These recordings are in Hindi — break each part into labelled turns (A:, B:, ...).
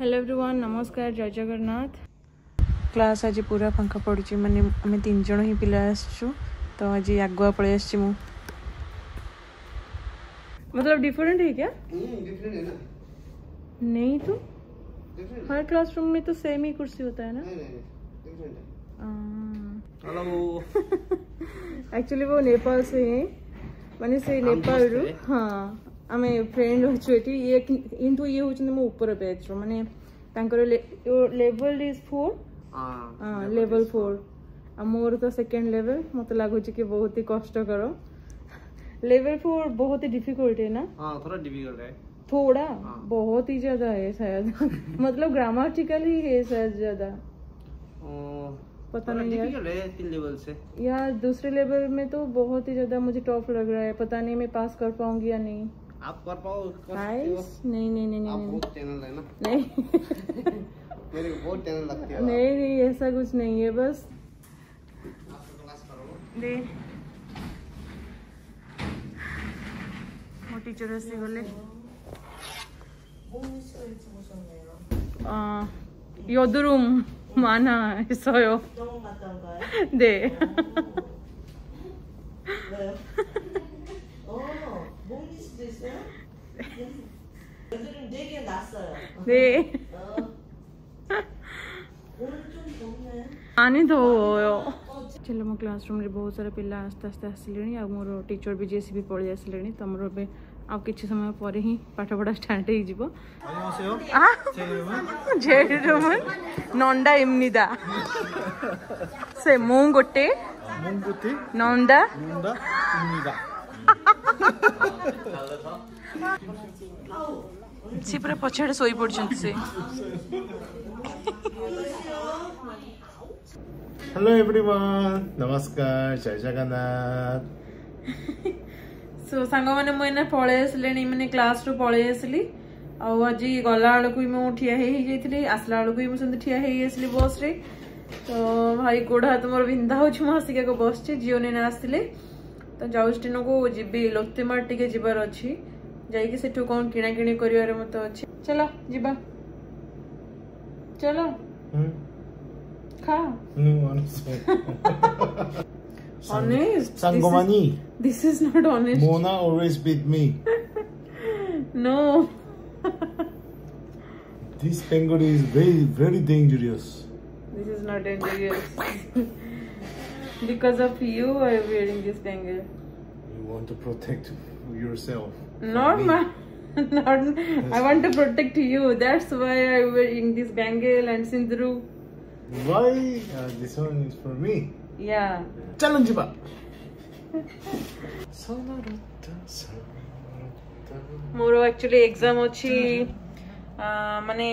A: हेलो एवरीवन, नमस्कार, जय जगन्नाथ। क्लास आज पूरा फांका पड़ी माने आम 3 जन ही पिला आसचु तो आज आगुआ पलि आसची मु। मतलब डिफरेंट है क्या?
B: डिफरेंट है ना?
A: नहीं तो हर क्लासरूम में तो सेम ही कुर्सी होता है ना?
B: नहीं डिफरेंट है।
C: हेलो
A: एक्चुअली वो नेपाल से है, माने से नेपाल रु। हाँ आमे फ्रेंड अच्छु एटी ये किंतु ये होचन मो ऊपर बैच रो माने तांकर लेवल इज 4 लेवल 4 आ मोर तो सेकंड लेवल मत लागो कि बहुत ही कष्ट करो। लेवल 4 बहुत ही डिफिकल्ट है ना?
C: हां थोड़ा डिफिकल्ट है,
A: थोड़ा बहुत ही ज्यादा है शायद मतलब ग्रामेटिकली है शायद ज्यादा, पता नहीं यार।
C: डिफिकल्ट है 3 लेवल से
A: यार। दूसरे लेवल में तो बहुत ही ज्यादा मुझे टफ लग रहा है, पता नहीं मैं पास कर पाऊंगी या नहीं।
C: आप कर पाओ?
A: नहीं नहीं नहीं
B: आप
A: नहीं
B: बहुत चैनल है ना?
A: नहीं
B: मेरे को बहुत चैनल लगती है।
A: नहीं नहीं ऐसा कुछ नहीं है, बस
B: आप क्लास करो
A: दे मो टीचर से गले 여드름 많아 있어요.
D: 너무 맞던 거예요?
A: 네.
D: 왜요? 몸일 수도 있어요? 여드름 4개 났어요.
A: 네.
D: 오늘 좀 덥네.
A: 많이 더워요. चलो मो क्लासरूम रे बहुत सारा पिला आस्ते आस्ते आसिले आ मोर टीचर भी जेसी भी पळि आसिले तमरो बे आ किछि समय परे ही पाठ पढ़ा स्टार्ट हो जिवो।
C: 안녕하세요. 제 이름은
A: जे इरुमन नंदा इमनिदा से मु गोटे
C: 몽구티
A: नंदा
C: 문다입니다.
A: सी पूरा पछाड़े सोई पड़छन से।
E: हेलो एवरीवन, नमस्कार, जय जगन्नाथ।
A: सो सांग मैंने मुझे पलि आसिले मैंने क्लास रू पलि आसली आज गला बेलू भी ठिया जाइए आसला बेलू भी मुझे ठिया आसली बस रे। तो भाई गोड़ हाथ मोर बिंधा हो आसिक बस झील ने आसते तो जाउस्टिन को जी लोतेमार टे जबार अच्छी जाइए सेठू कौन किना किणी कर मत अच्छी। चलो जीवा चलो खा honest
E: Sangomani.
A: This is not honest.
E: Mona always beat me.
A: No.
E: This penguin is very dangerous.
A: This is not dangerous. Because of you I am wearing this bangle.
E: You want to protect yourself.
A: Not my not I want to protect you. That's why I am wearing this bangle and sindru.
E: Why? This one is for me.
A: Yeah.
E: Challenge ba.
A: More actually exam अच्छी माने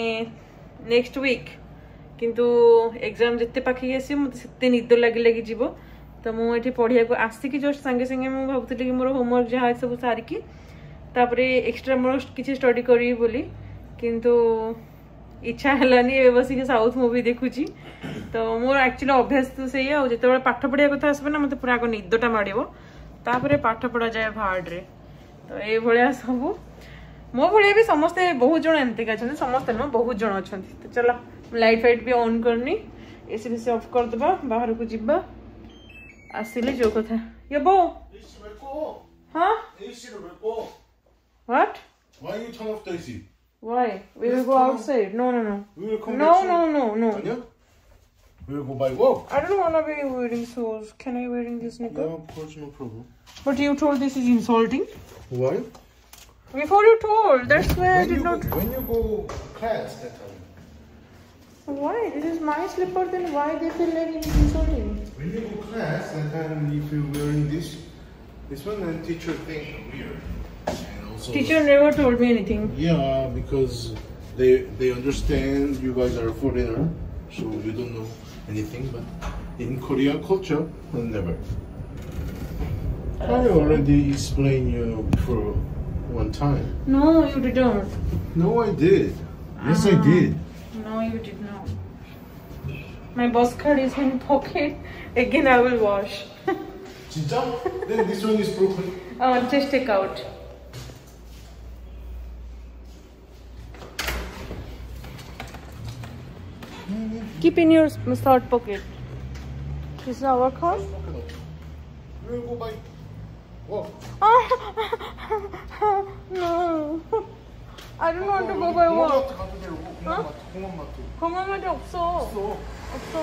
A: नेक्स्ट वीक किंतु एग्जाम जिते पाखे आसी मत से निद लगी लगी जीवो तो मुझे पढ़िया को आसिकी जस्ट संगे संगे मुझे भावुली कि मोर होमवर्क जहाँ सब सारिकी तापरे एक्स्ट्रा मोर किसी स्टडी करी बोली किंतु इच्छा हेलानी ए बसिक साउथ मूवी देखुची। तो मोर एक्चुअली अभ्यास तो से जो पाठ पढ़िया कथा आसबे ना मत पूरा आग निदटा माड़ो तापर पाठ पढ़ा जाए हार्ड रे। तो ये भाया सब मो भाया भी समस्ते बहुत जन एमती अच्छा समस्ते नुह बहुत जन अच्छा। तो चलो लाइट फाइट भी ऑन करनी एसी भी ऑफ करदे बाहर को जीवा आसिले जो कथा ये बो। हाँ what?
E: Why you turn off the AC?
A: Why? We will go outside. No.
E: We will come
A: No.
E: Yeah? We will go by walk.
A: I don't want to be wearing shoes. Can I wearing this knicker?
E: No, of course, no problem.
A: But you told this is insulting.
E: Why?
A: Before you told. That's why I did not.
E: When you go class that time.
A: Why? This is my slipper. Then why they feel like it is insulting?
E: When you go class that time, if you're wearing this one, then teacher think weird. And also,
A: Teacher never told me anything.
E: yeah, because they understand you guys are a foreigner, so you don't know anything. But in Korean culture, never. I already explained you before one time.
A: No, you didn't.
E: No, I did. Yes, I did.
A: No, you did not. My bus card is in pocket. Again, I will wash.
E: 진짜? Then this one is broken.
A: Just take out. Keep in your shirt pocket. This is our car.
E: You go by. Walk.
A: No. I don't want to go by walk.
E: 공원마트.
A: 공원마트 없어. 없어.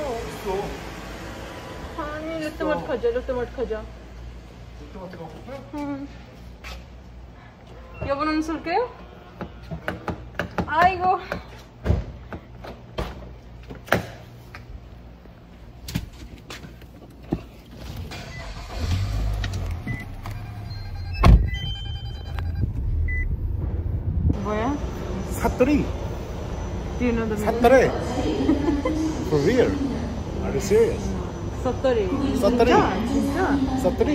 A: 아니 롯데마트 가자. 롯데마트 가자. 여보는 쏠게요? 아이고. 뭐야?
E: 사투리.
A: Do you know the meaning?
E: 사투리. For real? Are you serious?
A: 삿다리.
E: 삿다리.
A: 진짜?
E: 사투리.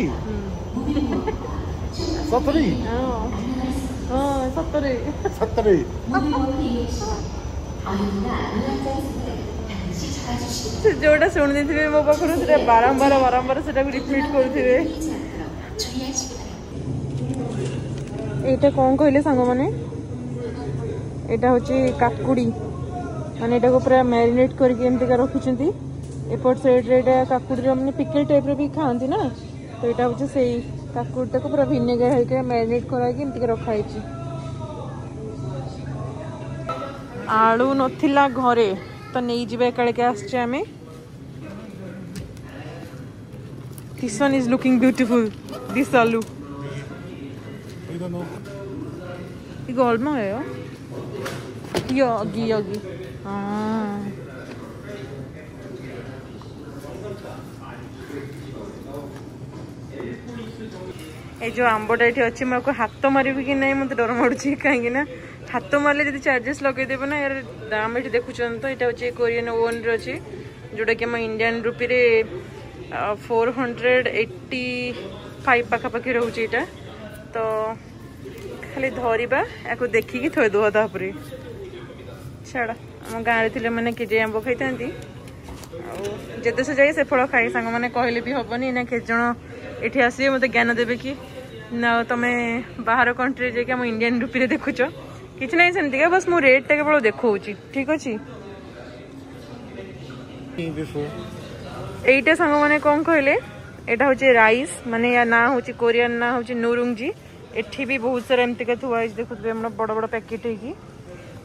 E: 사투리.
A: 삿다리.
E: 사투리.
A: जोड़ा शुणी थे मो पाखर से बारंबार बारंबार से रिपीट करुवे এইটা कौन कहले सांग माने एटा होची काकुड़ी माने एटा को पूरा मैरिनेट करके एमती का रखिछंती एपट साइड रे एटा काकुड़ी माने पिकल टाइप रे भी खांती ना तो एटा होची सेही काकुड़ी को पूरा विनेगर है के मैरिनेट करा के एमती का रखा हिची आलू नथिला घरे तो नहीं जिबे काले के आछे आमे This one is looking beautiful this aloo
E: I don't know.
A: 이거 얼마예요? 여기 아 ए जो आंबटा ये अच्छे मैं हाथ मारे कि नहीं मत डर मारूँ कहीं हाथ मारे जब चार्जेस लगेदेव ना यार दाम ये देखुं तो यहाँ हूँ कोरियन ओवन अच्छी जोटा कि आम इंडियन रुपी रे 485 पाखापाखि रोचे यहाँ तो खाली धरवा या देखिकी थोड़ी दुआ तापर छाड़ आम गाँव थे मैंने केजे आंब खाई था जिते से जाए से फल खाई सांग मैंने कहले भी हेनी ना के जन ये आसवे मत ज्ञान देवे कि ना तुम बाहर कंट्री जाकि आम इंडियन रुपी रे देखुच कि ना सेमती बस मो रेट टा केवल देखा ठीक अच्छे এইটা सांग मैंने कौन कहले এটা হচ্ছে রাইস মানে या ना হচ্ছে কোরিয়ান ना হচ্ছে নুরুংজি एठी भी बहुत सारा एमती का थुआ देखुए बड़ बड़ पैकेट है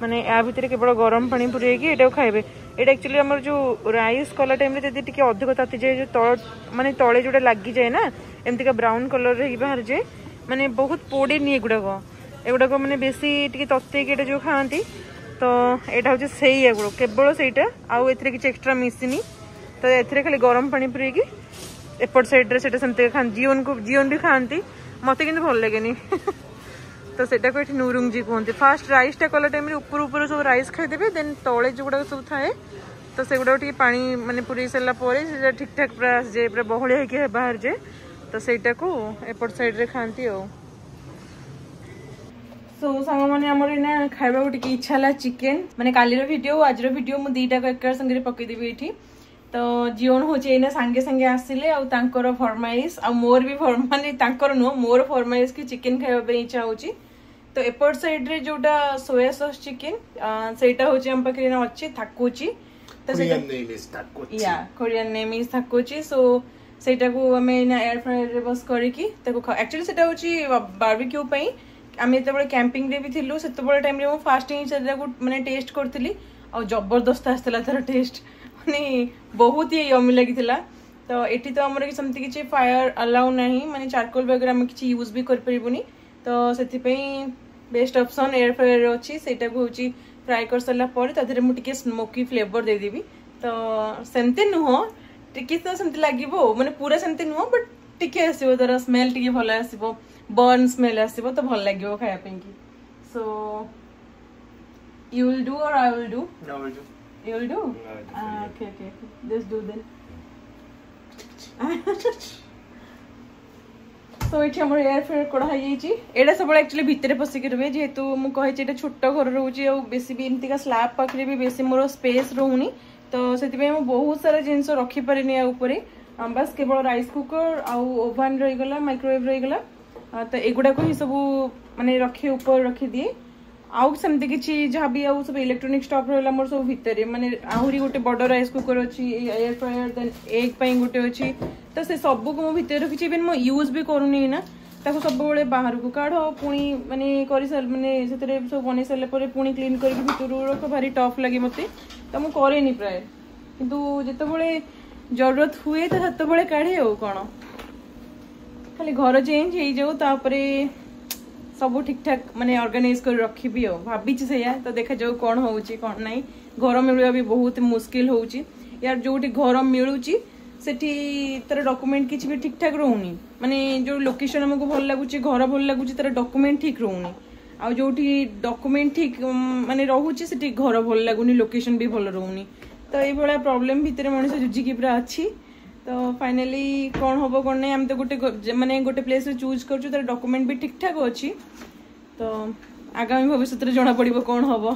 A: माने या भितर केवल गरम पानी पुरेकी एटा खाइबे एटा एक्चुअली हमर जो राइस कलर टाइम रे जदी टिके अधिक ताती जाए जो तळ माने तळे जोडा लागि जाए ना एमती का ब्राउन कलर रे बाहर जाए माने बहुत पोड़ी नहीं एगुड़ा माने बेसी टिके तत्ते के जो खाती तो एटा होचे सेही एगुड़ो केवल सेटा आउ एथरे किछ एक्स्ट्रा मिसिनी तो एथरे खाली गरम पानी पुरेकी एपट साइड रे सेटा सेमते खान जीवन भी खाती मते किंतु भल लगेनी तो सेटा को ये नुरुंगजी कहते फास्ट राइस टा कला टाइम ऊपर ऊपर सब राइस खाईदेवे देन तले जो गुड़ा सब थाए तो से गुड़ा पानी माने पूरी सारा ठीक ठाक पूरा जे पूरा बहलिया होके बाहर जाए तो सेटा को एपट साइड रे खाती सो सांग मैंने आमर ना खाइबा टिके इच्छा है चिकेन माने कालीर वीडियो आज वीडियो मु दीटा को एक संगे पकईदेवी ये तो जीवन हूँ ना सांगे सांगे आसिले आर फरमाइश आ मोर भी माने नुह मोर फरमाइश कि चिकेन खाइबा इच्छा होची तो एपट साइड रे जोटा सोया सॉस चिकेन सेटा होची हम पाखे ना अच्छी थाकुची तो
E: Korean name is takochi.
A: या कोरियन नेम इज थाकुची सो सेटा को हमें ना एयर फ्रायर रे बस करिकी ताको एक्चुअली सेटा होची बारबेक्यू पई आमे तबले कैंपिंग रे भी थिलु सेतबले टाइम रे मो फास्टिंग सेटा को माने टेस्ट करथिली आ जबरदस्त आस्तला तार टेस्ट माने बहुत ही यमी लगी तो एटी तो आमर सेमती किसी फायर अलाउ नहीं माने चारकोल वगैरह आम किसी यूज भी कर परिबुनी तो से बेस्ट ऑप्शन एयर फ्रायर अच्छी सेटा को होची फ्राई कर सारा पर तादरे मु टिके स्मोकी फ्लेवर दे देबी तो सेमते नुह टिके तो सेमती लागिबो माने पूरा सेमती नुह बट टिके आसीबो तार स्मेल टिके भल आसीबो बर्न स्मेल आसीबो तो भल लागिबो खाया पे की सो यू विल डू और I will do
C: No, we'll do.
A: You will do?
C: Yeah,
A: Okay. Just do then. So ये हमर एयर फ्रायर कड़ा है जी एडा सब एक्चुअली भीतर पसिक रहे जेहेतु मु कहे जे छोट घर रोची आ बेसी भी इनतिका स्लैब पाखरे भी बेसी मोर स्पेस रहउनी तो सेति पे हम बहुत सारा जिंस रखी परिनी आ ऊपर बस केवल राइस कुकर आ ओवन रही गला माइक्रोवेव रही गला तो एगुडा को ही सब माने रखे ऊपर रखी दिए आउ सेमती किछि जहाँ भी आउ सब इलेक्ट्रोनिक स्टफ रहला मोर सब भितर माने आहुरी गोटे बड़ राइस कुकर अछि एयर फ्रायर देन एग पई गोटे अछि तो से सब को मो भितर रखिछि इवन मो यूज भी करूनी ना ताको सब बेले बाहर को काढ पुणी माने करि साल माने सेतरे सब बनै साले परे पुणी क्लीन करके भितर रख भारी टफ लागे मते तो मु करेनी प्राय किंतु जते बेले जरूरत हुए तो सेते बेले काढे हो कोन खाली घर चेंज हो जाऊ तापरे सब ठीक ठाक माने ऑर्गेनाइज कर रखी हो भाभी से तो देखा जाऊ कौन होउची कौन नहीं घर मिलवा भी बहुत मुश्किल होउची यार जोटी घर मिलूची सेठी तार डॉक्यूमेंट किछि भी ठीक ठाक रहउनी माने जो लोकेशन हमको भल लागुची घर भल लागुची तार डॉक्यूमेंट ठीक रहउनी आ जोटी डॉक्यूमेंट ठीक माने रहउची सेठी घर भल लागुनी लोकेशन भी भल रहउनी तो ये बड़ा प्रॉब्लम भीतर मनुष्य जुझी की पूरा अच्छी तो फाइनली कौन हम कौन नहीं आम तो गोटे माने गोटे प्लेस रे चूज करछु तार डॉक्यूमेंट भी ठीक ठाक अच्छी तो आगामी भविष्य रे जना पड़िबो कौन हम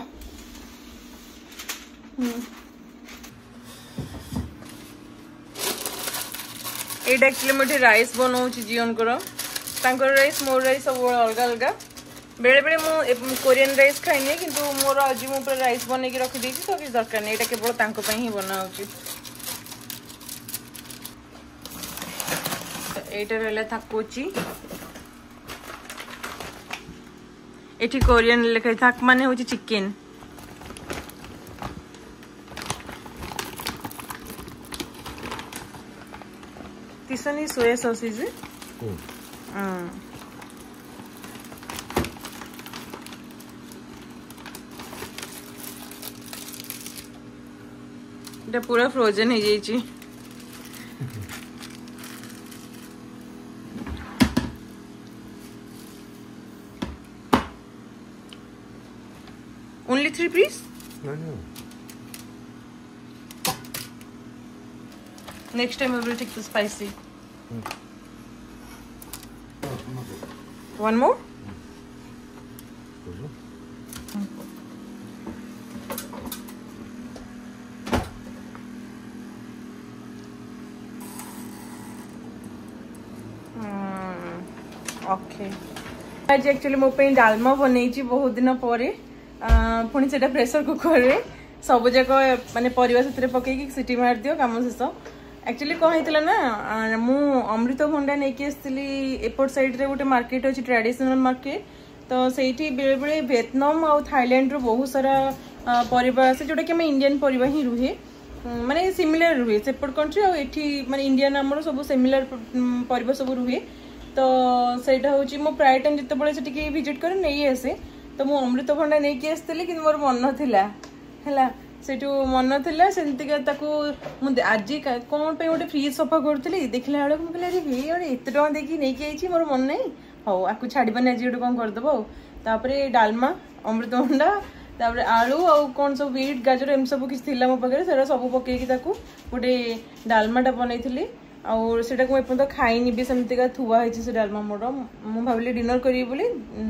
A: एटा एक्चुअली मोटे राइस बनाऊँ जीवन को राइस मोर राइस सब अलग अलग बेले बेले मु कोरियन राइस खाइनी किंतु मोर आज मु पूरा राइस बनै के रखी देछि तो किछ दरकार नहीं एटा केवल तांको पई ही बनाउछि एटा रहला थाकोची एठी कोरियन लेखा थाक माने होछि चिकन तिसनी सोया सॉसेज एटा पूरा फ्रोजन हो जाइछि Only 3 piece?
E: No.
A: Next time I will take the spicy. One more? Okay. आज एक्चुअली मो पे डालमा बनेची बहुत दिन परे पुणी से प्रेसर कुकर रे सब जाक माने परिवा से पकईकी सीटी मार दियो काम शेष एक्चुअली कौन होता ना मु अमृतभंडा नहीं आसती एपट साइड रे गोटे मार्केट अच्छी ट्रेडिशनल मार्केट तो सही बेले बेले वियतनाम और थाईलैंड रो बहुत सारा परिवा आसे जोटा कि आम इंडियन परिवा ही रुहे माने सिमिलर रुहे सेपट कंट्री और एठी माने इंडियन आमर सब सिमिलर परिवा सब रुहे तो सेटा होची मो प्राय टाइम जिते बळे से विजिट करे नहीं आसे तो मु अमृतभंडा नहीं आसती कि मोर मन थिला हैला सेठू मन थिला सेंतिका ताकू मु आज कौन पे गोटे फ्रिज सफा करूली देखला बेलू मुझे अरे हे अरे एत टका देकी नहीं आई मोर मन नहीं हौ आपको छाड़बानी आज गोटे कौन करदेव तापरे डालमा अमृतभंडा तापरे आलू आ कौन सब बीट गाजर एम सब किसी थिला मो पाखे से सब पकईकी गोटे डालमाटा बनई और सेटा को एपर्यंत खाइनी भी सेमतिका थुआ है से डालमा मोर मु भाविली डिनर करी बोली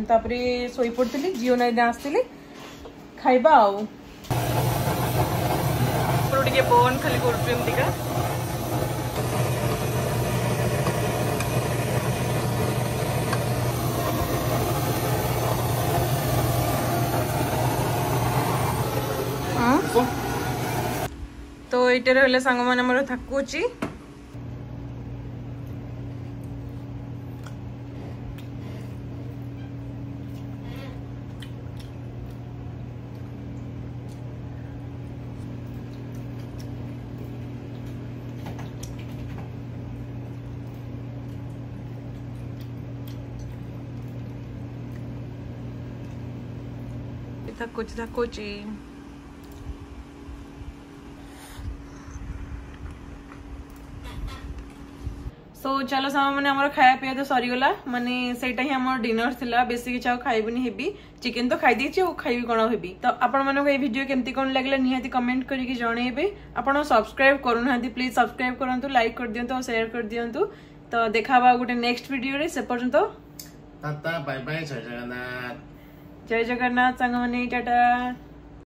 A: तापरे सोई पड़ती जियो नाइन आसती खाइबा आउ टे बन खाली करमतिका तो ये रहा सांग मैंने मोर थाकुची थाकुची सो चलो सामा मैंने आम खाया पीया तो सरीगला माने सेटा ही आम डिनर थिला बेसी किछ आ खाइबनी हेबी चिकन तो खाई देछि ओ खाइबी कोन हेबी तो आपण मानको ए वीडियो केमती कोन लागला निहाती कमेंट करिकि जणेबे आपण सब्सक्राइब करूनाहांती प्लीज सब्सक्राइब करंतु लाइक कर दियंतु और शेयर कर दियंतु तो देखाबा गोटे नेक्स्ट वीडियो रे से पर्यंत
E: टाटा बाय बाय जय जगन्नाथ
A: जय जगन्नाथ सांग माने टाटा।